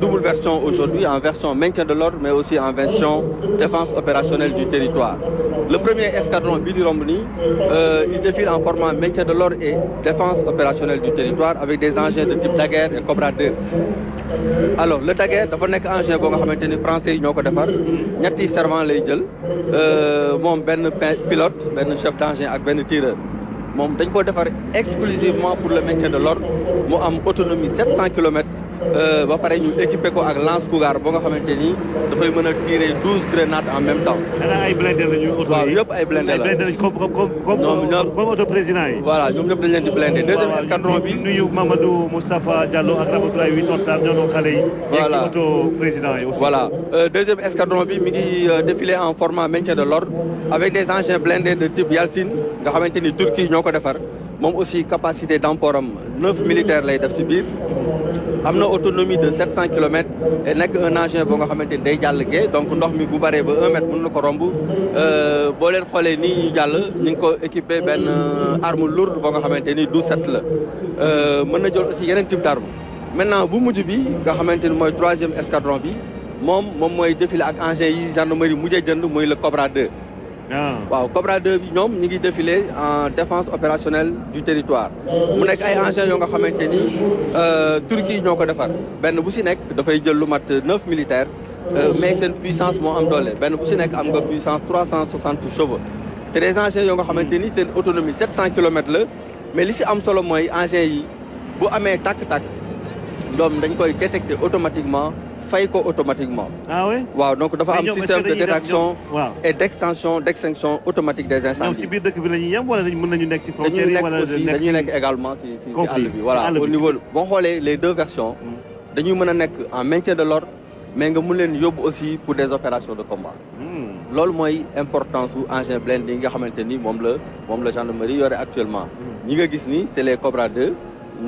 Double version aujourd'hui, en version maintien de l'ordre, mais aussi en version défense opérationnelle du territoire. Le premier escadron Bidi Romboni, il défile en format maintien de l'ordre et défense opérationnelle du territoire avec des engins de type Daguerre et Cobra 2. Alors le Daguerre dafa nekk engin boo nga xamante ni français yi ñoo ko defar ñetti servant lay jël moom benn pilote benn chef d'engin ak benn tireur moom dañ ko defar exclusivement pour le maintien de l'ordre mu am autonomie 700 kilomètres ba pare ñu équipé ko ak lance cougar boo nga xamante ni dafay mën a tirer 12 grenades en même temps. xanaa ay blindé la ñu auto waaw yëpp ay blindé la comme auto président yi. voilà ñoom ñëpp dañ leen di blindé. deuxième escadron bi nuyu Mamadou Moustapha Diallo ak Ramatoulaye Witon Sarr ñoo doon xale yi. voilà yegg si auto président yi aussi. voilà deuxième escadron bi mi ngi défilé en format maintien de l'ordre avec des engins blindés de type Yalcin nga xamante ni Turquie ñoo ko defar moom aussi capacité d'emport am 9 militaires lay def ci biir. am na autonomie de 700 kilomètres et nekk un engin boo nga xamante ni day jàll gee donc ndox mi bu baree ba 1 mètre mën na ko romb boo leen xoolee nii ñu jàll ñu ngi ko équipé benn arme lourde boo nga xamante ni 12-7 la mën na jël aussi yeneen type d'arme maintenant bu mujj bi nga xamante ni mooy troisième escadron bi moom mooy défilé ak engin yi gendarmerie mujjee jënd muy le Cobra 2. waaw Cobra 2 bi ñoom ñi ngi défilé en défense opérationnelle du territoire mu nekk ay engins yoo nga xamante ni Turquie ñoo ko defar benn bu si nekk dafay jël lu mat 9 militaires mais seen puissance moo am doole benn bu si nekk am nga puissance 360 chevaux c'est des engins yoo nga xamante ni seen autonomie 700 kilomètres la mais li si am solo mooy engins yi bu amee tàkk-tàkk doom dañ koy détecter automatiquement fay ko automatiquement. ah oui waaw donc dafa am système de détection waaw et d'extinction automatique des incendies. ñoom si biir dëkk bi la ñuy yem wala mën nañu nekk si frontière yi wala dañuy nekk également si àll bi voilà au niveau boo xoolee les deux versions dañuy mën a nekk en maintien de l'ordre mais nga mun leen yóbbu aussi pour des opérations de combat. loolu mooy importance su engin blindé yi nga xamante ni moom la gendarmerie yore actuellement. ñi nga gis ni c'est les Cobra 2.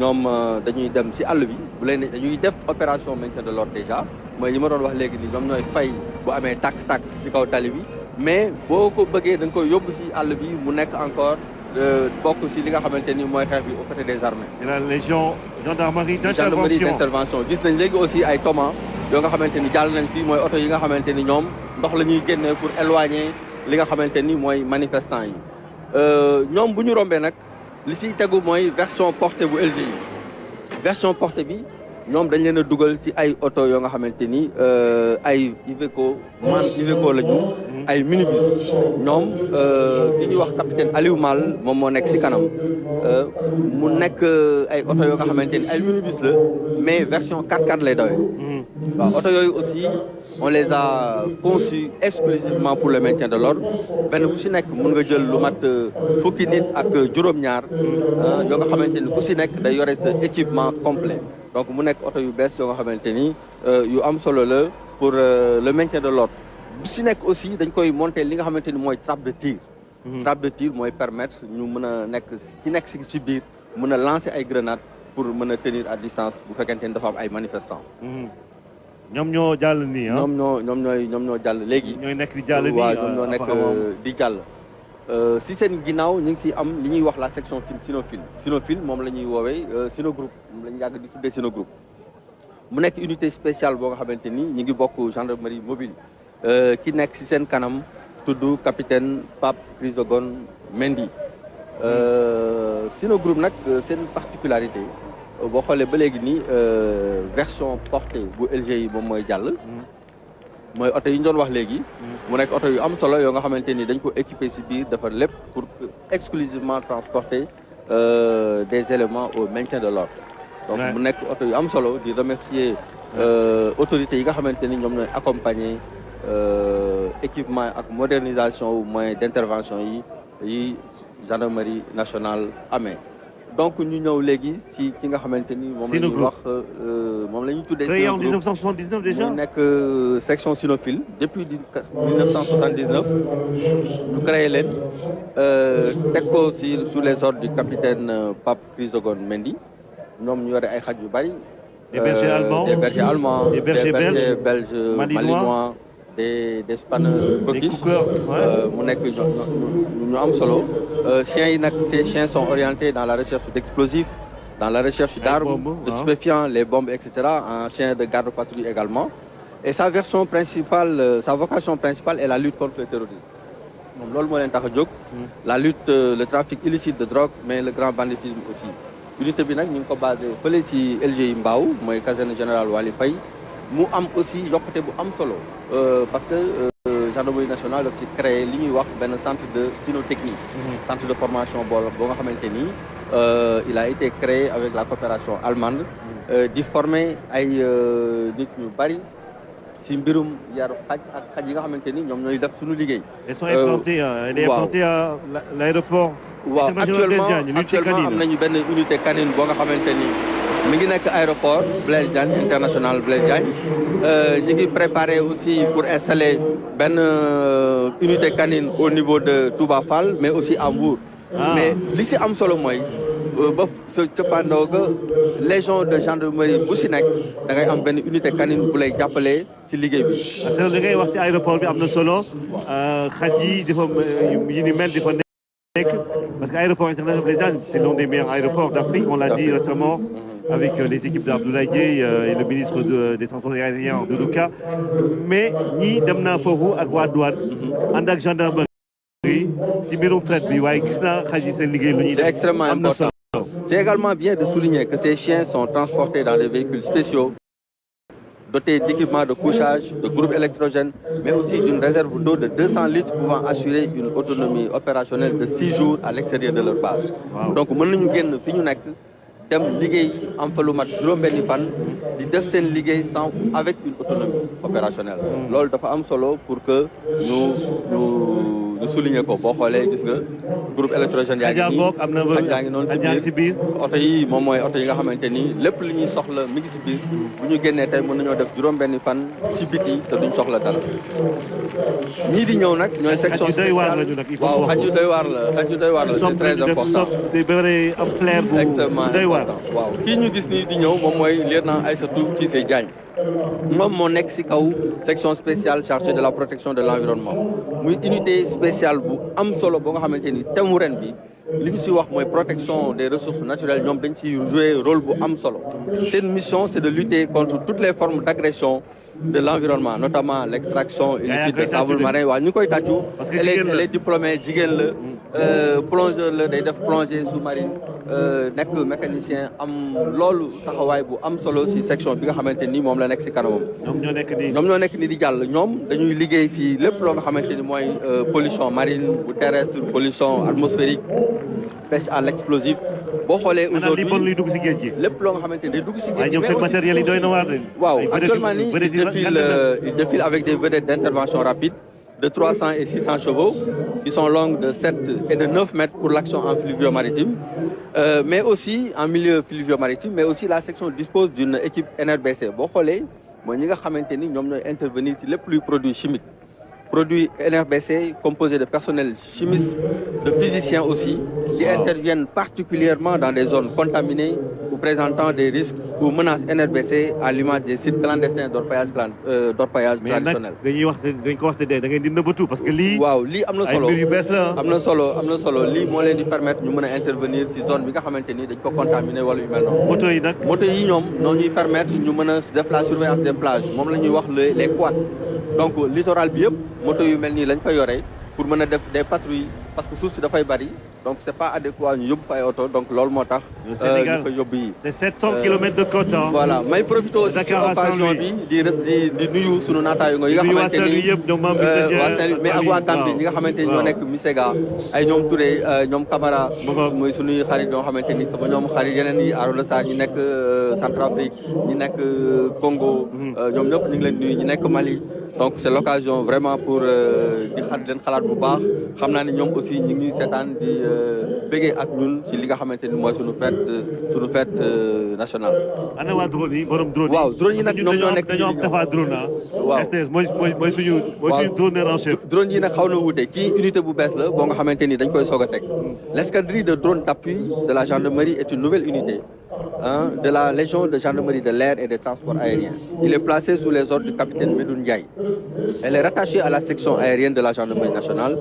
ñoom dañuy dem ci àll bi bu leen dañuy def opération maintien de l'ordre déjà mooy li ma doon wax léegi ni ñoom ñooy fay bu amee tàkk-tàkk ci kaw tali bi mais boo ko bëggee da nga koy yóbbu ci àll bi mu nekk encore bokk ci li nga xamante ni mooy xeex bi aux côtés des armées. la légion gendarmerie d'intervention gis nañ léegi aussi ay Thomas yoo nga xamante ni jàll nañ fii mooy oto yi nga xamante ni ñoom ndox la ñuy génnee pour éloigner li nga xamante ni mooy manifestants yi ñoom bu ñu rombee nag. li ci tegu mooy version portée bu LG yi version portée bi ñoom dañ leen a dugal ci ay oto yoo nga xamante ni ay Iveco la ñu ay minibus ñoom li ñuy wax capitaine Aliou Mal moom moo nekk ci kanam mu nekk ay oto yoo nga xamante ni ay minibus la mais version 4x4 lay dawee waaw oto yooyu aussi on les a conçus exclusivement pour le maintien de l'ordre benn bu ci nekk mën nga jël lu mat fukki nit ak juróom-ñaar yoo nga xamante ni ku ci nekk day yore sa équipement complet donc mu nekk oto yu bees yoo nga xamante ni yu am solo la pour le maintien de l'ordre bu ci nekk aussi dañ koy monter li nga xamante ni mooy trappe de tir trappe de tir mooy permettre ñu mën a nekk ki nekk ci biir mën a lancer ay grenades pour mën a tenir à distance bu fekkente ni dafa am ay manifestants ñoom ñoo jàll nii ah. ñoom ñoo jàll léegi. ñooy nekk di jàll nii waaw ñoom ñoo nekk di jàll. si seen ginnaaw ñu ngi fi am li ñuy wax la section Sinofil moom la ñuy woowee Sinogroupe moom la ñu yàgg di tuddee Sinogroupe. mu nekk unité spéciale boo nga xamante ni ñu ngi bokk gendarmerie mobile. ki nekk si seen kanam tudd capitaine Pape Chrysogone Mendy. Sinogroupe nag seen particularité. boo xoolee ba léegi nii version portée bu LG yi moom mooy jàll mooy oto yi ñu doon wax léegi mu nekk oto yu am solo yoo nga xamante ni dañ ko équipé ci biir dafa lépp pour exclusivement transporter des éléments au maintien de l'ordre donc mu nekk oto yu am solo di remercier autorités yi nga xamante ni ñoom ñooy accompagner équipement ak modernisation ou moyens d'intervention yi gendarmerie nationale amee donc ñu ñëw léegi ci ki nga xamante ni moom la ñuy wax moom la ñuy tuddee. créé en 1979 déjà. mu nekk section Sinofil depuis 1979 ñu créé leen teg ko ci sous les ordres du capitaine Pape Chrysogone Mendy ñoom ñu yore ay xaj yu bari. des bergers allemands des bergers belges malinois des spanners cockish mu nekk ñu am solo chiens yi nag ces chiens sont orientés dans la recherche d'explosifs dans la recherche d'armes, de stupéfiants, les bombes, etc. Un chien de garde-patrouille également. Et sa version principale, sa vocation principale est la lutte contre le terrorisme. La lutte, le trafic illicite de drogue, mais le grand banditisme aussi. L'unité bi nag ñu ngi ko basé fële ci LGI Mbao mooy caserne générale Wali Faye mu am aussi yokkute bu am solo parce que gendarmerie nationale daf ci créé li ñuy wax benn centre de cynotechnie, centre de formation boo nga xamante ni il a été créé avec la coopération allemande di former ay nit ñu bari ci mbirum yaru xaj ak xaj yi nga xamante ni ñoom ñooy def suñu liggéey. Elles sont implantées, elle est implantée à l'aéroport. waaw actuellement am nañu benn unité canine boo nga xamante ni mi ngi nekk aéroport Blaise Diagne international Blaise Diagne ñi ngi préparé aussi pour installer benn unité canine au niveau de Touba Fall mais aussi à Mbour. Mais li ci am solo mooy ba sa cëppaandoo ga légion de gendarmerie bu ci nekk da ngay am benn unité canine bu lay jàppale ci liggéey bi. parce que li ngay wax ci aéroport bi am na solo xaj yi dafa yi ni mel dafa nekk parce que aéroport international Blaise Diagne c'est l'un des meilleurs aéroports d'Afrique, on l'a dit récemment avec les équipes d'Abdoulaye Dièye et le ministre des Transports aériens Doudou Ka. Mais ñii dem naa foofu ak waa douane ànd ak gendarmerie ci mbirum fret bi waaye gis naa xaj yi seen liggéey lu ñuy def. C'est extrêmement important. C'est également bien de souligner que ces chiens sont transportés dans des véhicules spéciaux dotés d'équipements de couchage, de groupes électrogènes, mais aussi d'une réserve d'eau de 200 litres pouvant assurer une autonomie opérationnelle de 6 jours à l'extérieur de leur base. Donc mën nañu génn fi ñu nekk dem liggéey am fa lu mat juróom-benni fan di def seen liggéey sans avec une autonomie opérationnelle. Loolu dafa am solo pour que ñu souligner ko boo xoolee gis nga groupe électrogène yaa ngi noonu ci biir oto yi moom mooy oto yi nga xamante ni lépp li ñuy soxla mi ngi ci biir bu ñu génnee tey mën nañoo def juróom-benni fan ci biti te duñ soxla dara ñii di ñëw nag ñooy section spéciale waaw xaj yu doy waar la c'est très important extrêmement important waaw kii ñu gis nii di ñëw moom mooy lieutenant Aïssatou Cissé Diagne moom moo nekk ci kaw section spéciale chargée de la protection de l'environnement muy unité spéciale bu am solo boo nga xamante ni thème ren bi li ñu ci wax mooy protection des ressources naturelles ñoom dañ ci jouer rôle bu am solo seen mission c'est de lutter contre toutes les formes d'agression de l'environnement notamment l'extraction illicite de sable marin waaw ñu koy tàccu elle est diplômée jigéen la plongeur la day def plongée sous-marine nekk mécanicien am loolu taxawaay bu am solo ci section bi nga xamante ni moom la nekk ci kanamam. ñoom ñoo nekk ni di jàll ñoom dañuy liggéey ci lépp loo nga xamante ni mooy pollution marine bu terrestre pollution atmosphérique pêche à l'explosif boo xoolee aujourd'hui lépp loo nga xamante ni day dugg ci géej gi waaw actuellement nii il défile avec des vedettes d'intervention rapide de 300 et 600 chevaux qui sont longues de 7 et de 9 mètres pour l'action en fluvio-maritime, mais aussi en milieu fluvio-maritime, mais aussi la section dispose d'une équipe NRBC. Boo xoolee mooy ñi nga xamante ni ñoom ñooy intervenir ci lépp luy produit chimique. Produit NRBC composé de personnel chimiste, de physiciens aussi, qui interviennent particulièrement dans des zones contaminées ou présentant des risques ou menaces NRBC à l'image des sites clandestins d'orpaillage traditionnel. dañuy ko wax da ngeen di nëbbatu parce que lii. waaw lii am na solo ay mbir yu bees la am na solo lii moo leen di permettre ñu mën a intervenir ci zone bi nga xamante ni dañ ko contaminé wala yu mel noonu. moto yi ñoom noo ñuy permettre ñu mën a def la surveillance des plages moom la ñuy wax les quads. Donc littoral bi yëpp moto yu mel nii lañ fa yore pour mën a def des patrouilles parce que suuf si dafay bari donc c'est pas adéquat ñu yóbbu fa ay oto donc loolu moo tax. ñu fa yóbbu yi. c'est 700 kilomètres de côte. voilà may profité aussi ci occasion bi di nuyu sunu naataango yi nga xamante ni waa Saint-Louis mais ak waa Gambie ñi nga xamante ni ñoo nekk Misega ay ñoom Touré ñoom Camara mooy sunuy xarit ñoo xamante ni sama ñoom xarit yeneen yi Arona Sarr ñi nekk Centrafrique ñi nekk Congo ñoom ñëpp ñu ngi leen nuyu ñi nekk Mali. Donc c'est l'occasion vraiment pour di leen xalaat bu baax xam naa ne ñoom aussi ñu ngi ñuy seetaan di bëggee ak ñun ci li nga xamante ni mooy suñu fête nationale. ana waa drone yi borom drone yi. waaw drone yi nag ñoom ñoo nekk dañoo am Tafa drone waaw RTS mooy suñu droneur en chef. drone yi nag xaw na wuute kii unité bu bees la boo nga xamante ni dañ koy soog a teg. L'escadrille de drones d'appui de la gendarmerie est une nouvelle unité de la Légion de gendarmerie de l'air et des transports aériens. Il est placé sous les ordres du capitaine Medoune Ndiaye. Elle est rattachée à la section aérienne de la gendarmerie nationale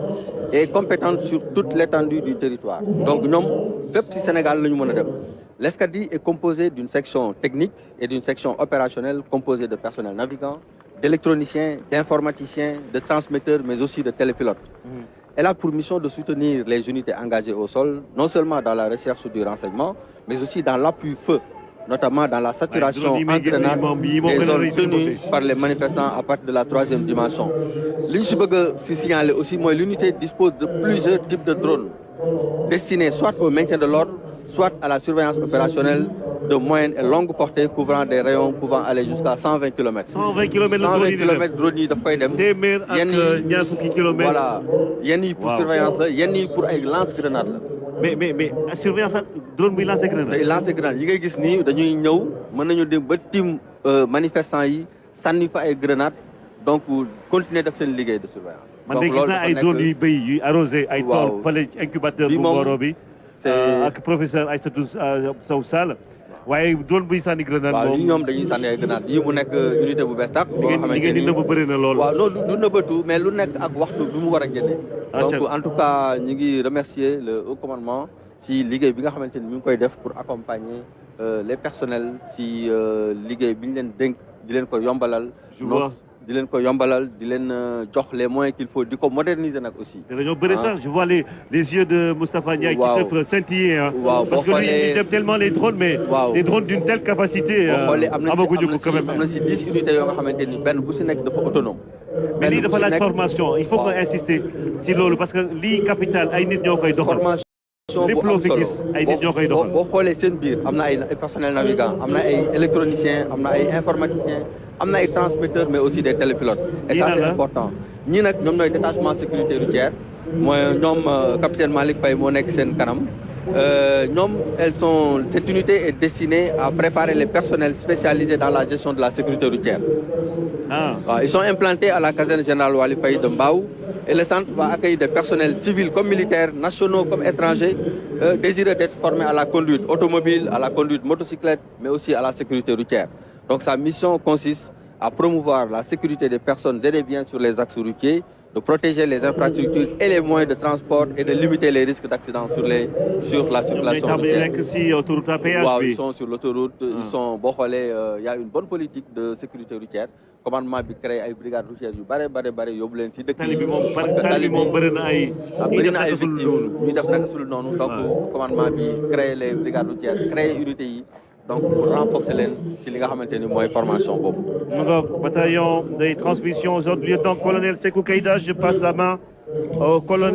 et compétente sur toute l'étendue du territoire. Donc ñoom fépp ci Sénégal la ñu mën a dem. L'escadrille est composée d'une section technique et d'une section opérationnelle composée de personnel navigant, d'électroniciens, d'informaticiens, de transmetteurs, mais aussi de télépilotes. Elle a pour mission de soutenir les unités engagées au sol, non seulement dans la recherche du renseignement, mais aussi dans l'appui feu, notamment dans la saturation en grenade des zones tenues par les manifestants à partir de la 3e dimension. Li ñu si bëgg a si signaler aussi mooy l'unité dispose de plusieurs types de drones destinés soit au maintien de l'ordre, soit à la surveillance opérationnelle de moyenne et longue portée couvrant des rayons pouvant aller jusqu'à 120 km. 120 km 120 km drone yi daf koy dem. téeméer ak ñaar fukki kilomètres. Voilà yenn yi pour surveillance la yenn yi pour ay lance-grenade la. mais surveillance ak drone buy lancer grenade. day lancer grenade yi ngay gis nii dañuy ñëw mën nañu dem ba tim manifestants yi sànni fa ay grenade donc continuer def seen liggéey de surveillance. man de gis naa ay drone yuy béy yuy arrosé ay tool fële incubateur bu Mboro bi. ak professeur Aïssatou Sow Sall. waaye drone buy sànni grenade moom waaw yi ñoom dañuy sànni ay grenade yi mu nekk unité bu bees tax. li ngeen di nëbb bëri na lool. waaw loolu du nëbbatu mais lu nekk ak waxtu bi mu war a génne. donc en tout cas ñu ngi remercier le haut commandement si liggéey bi nga xamante ni mi ngi koy def pour accompagner les personnels si liggéey bi ñu leen dénk di leen ko yombalal. di leen ko yombalal di leen jox les moyens qu'il faut di ko moderniser nag aussi. dañoo bëri sax je vois les yeux de Moustapha Ndiaye. qui te scintiller hein. parce que lui il aime tellement les drones mais. des drones d'une telle capacité. amaguñu ko quand même am na si 10 unités yoo nga xamante ni benn bu si nekk dafa autonome. mais lii dafa laaj formation il faut que insister si loolu parce que lii capital ay nit ñoo koy doxal. lépp loo fi gis ay nit ñoo koy doxal. boo xoolee seen biir am na ay personnel navigant am na ay électroniciens am na ay informaticiens am na ay transmetteurs mais aussi des télépilotes. et ça c'est important. ñii nag ñoom ñooy détachement sécurité routière mooy ñoom capitaine Malick Faye moo nekk seen kanam. Cette unité est destinée à préparer les personnels spécialisés dans la gestion de la sécurité routière. Ils sont implantés à la caserne générale Wali Faye de Mbao et le centre va accueillir des personnels civils comme militaires, nationaux comme étrangers, désireux d'être formés à la conduite automobile, à la conduite motocyclette, mais aussi à la sécurité routière. Donc sa mission consiste à promouvoir la sécurité des personnes et des biens sur les axes routiers, de protéger les infrastructures et les moyens de transport et de limiter les risques d'accident sur la circulation routière. Ils sont sur l'autoroute, ils sont il y a une bonne politique de sécurité routière. Commandement bi créé ay brigades routières yu bare yóbbu leen ci dëkk yi parce que tali bi moom bëri na ay victimes ñu def naka sul noonu donc commandement bi créé les brigades routières créé unité yi donc pour renforcer leen ci li nga xamante ni mooy formation boobu. Bataillon de transmission aujourd'hui lieutenant-colonel Sékou Keïda, je passe la main au colonel